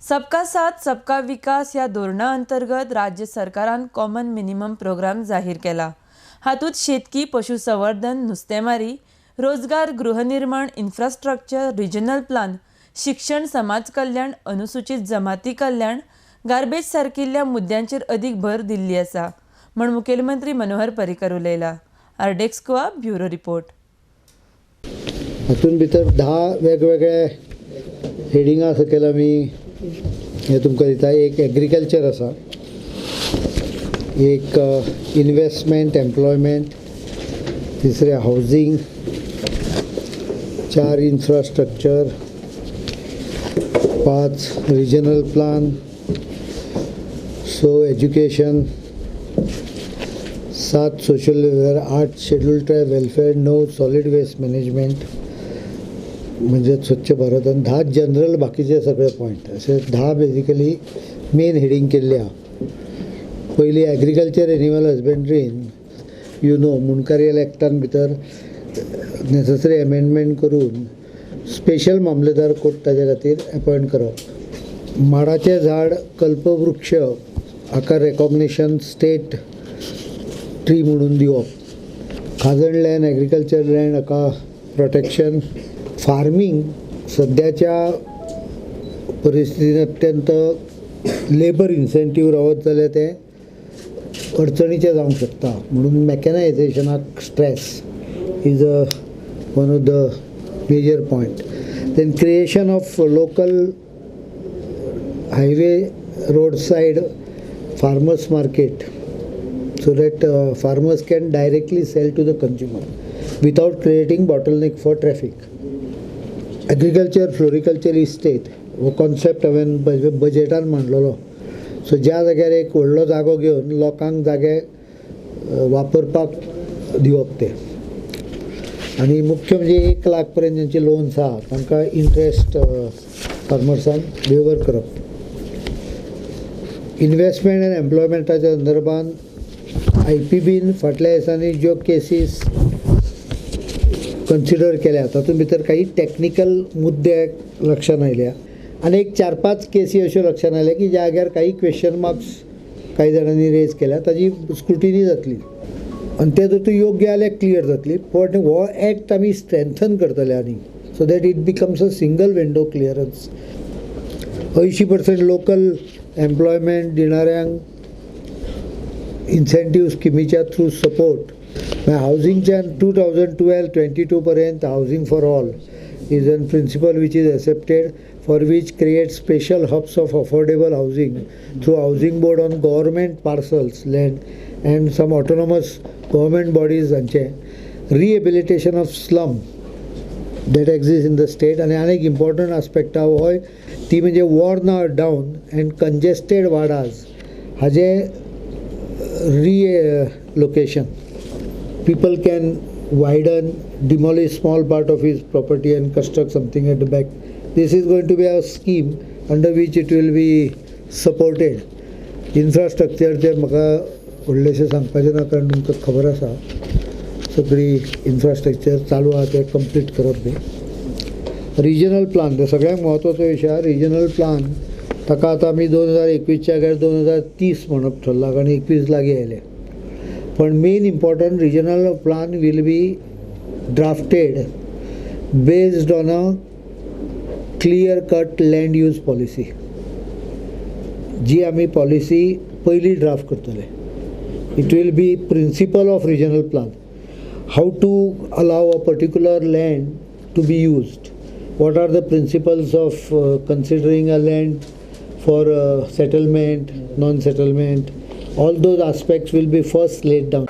सबका साथ सबका विकास या धोरणाअंतर्गत राज्य सरकारान कॉमन मिनिमम प्रोग्राम जाहीर केला. हातूंत शेतकी, पशुसंवर्धन, नुस्तेमारी, रोजगार, गृहनिर्माण, इन्फ्रास्ट्रक्चर, रिजनल प्लान, शिक्षण, समाज कल्याण, अनुसूचित जमाती कल्याण, गार्बेज सारकिल्ल्या मुद्द्यांचेर अदीक भर दिल्ली आसा म्हण मुखेलमंत्री मनोहर पर्रीकर उलयला. RDX Goa bureau report. हातूंत भितर 10 वेगवेगळे हेडिंगां सकयल आमी हे तुमकां दिता. एक एग्रीकल्चर आसा, एक इन्वेस्टमेंट एम्प्लॉयमेंट, तिसरे housing, 4 infrastructure, 5 regional plan, 6 education, 7 social welfare, 8 scheduled tribe welfare, 9 solid waste management म्हणजे स्वच्छ भारत, आणि 10 जनरल बाकीचे सगळे पॉईंट. असे 10 बेजिकली मेन हेडिंग केल्ले आहा. पयली एग्रीकल्चर एनिमल हजबेंड्रीन मुनकारियल एक्टान भितर नेसेसरी एमेंडमेंट करून स्पेशल मामलेदार कोर्ट ताजे खातीर अपॉयंट करप. माडाचें झाड कल्पवृक्ष हाका रेकॉग्निशन स्टेट ट्री म्हणून दिवप. खाजण लँड, एग्रीकल्चर लँड हाका प्रोटेक्शन. फार्मिंग सद्याच्या परिस्थितीन अत्यंत लेबर इन्सेंटीव रावत जाल्यार ते अडचणीचें जावंक शकता, म्हणून मॅकॅनायझेशनाक stress is one of the major point. Then creation of local highway road side farmers market so that farmers can directly sell to the consumer without creating bottleneck for traffic. Agriculture, floriculture estate हो concept हांवें बजेटान मांडलेलो. So ज्या जाग्यार एक व्हडलो जागो घेवन लोकांक जागे वापरपाक दिवप ते. आनी मुख्य म्हणजे 1 लाख पर्यंत जेंचे लोन्स आहा तांकां इंट्रस्ट फार्मर्सान वेवर करप. इन्वेस्टमेंट एंड एम्प्लॉयमेंटाच्या संदर्भान IPBन फाटल्या दिसांनी ज्यो केसीस कन्सिडर केल्या तातूंत भितर काही टेक्निकल मुद्दे लक्षात आयल्या आनी एक 4-5 केसी अश्यो लक्षात आयल्या की ज्या जाग्यार काही क्वेश्चन मार्क्स काही जाणांनी रेज केल्या ताजी स्क्रुटिनी जातली आनी ते जर योग्य जाल्यार क्लियर जातली. पण हो एक्ट आमी स्ट्रेंथन करतले आनी so that it becomes a single window clearance. 80% local employment दिणाऱ्यांक इन्सेंटीव स्किमीच्या थ्रू सपोर्ट. हावजिंगच्या 2012-22 पर्यंत housing for all is an principle which is accepted for which create special hubs of affordable housing through housing board on government parcels land and some autonomous government bodies हांचे rehabilitation of slum that exist in the state. आनी एक important aspect आहा होय ती म्हणजे worn down and congested wadas हाजे relocation. People can widen, demolish small part of his property and construct something at the back. This is going to be a scheme under which it will be supported. Infrastructure जे म्हाका व्हडलेशें सांगपाचें ना कारण तुमकां खबर आसा सगळी इन्फ्रास्ट्रक्चर चालू आहा ते कंप्लीट करप बी. रिजनल प्लान तो सगळ्यांत म्हत्वाचो विशय आहा. रिजनल प्लान ताका आतां आमी 2021च्या जाग्यार 2030 म्हणप ठरला कारण 21 लागीं आयले. पण main important regional plan will be drafted based on a clear cut land use policy. जी आमी पॉलिसी पयली ड्राफ्ट करतले. It will be principle of regional plan, how to allow a particular land to be used, what are the principles of considering a land for settlement, non-settlement. All those aspects will be first laid down.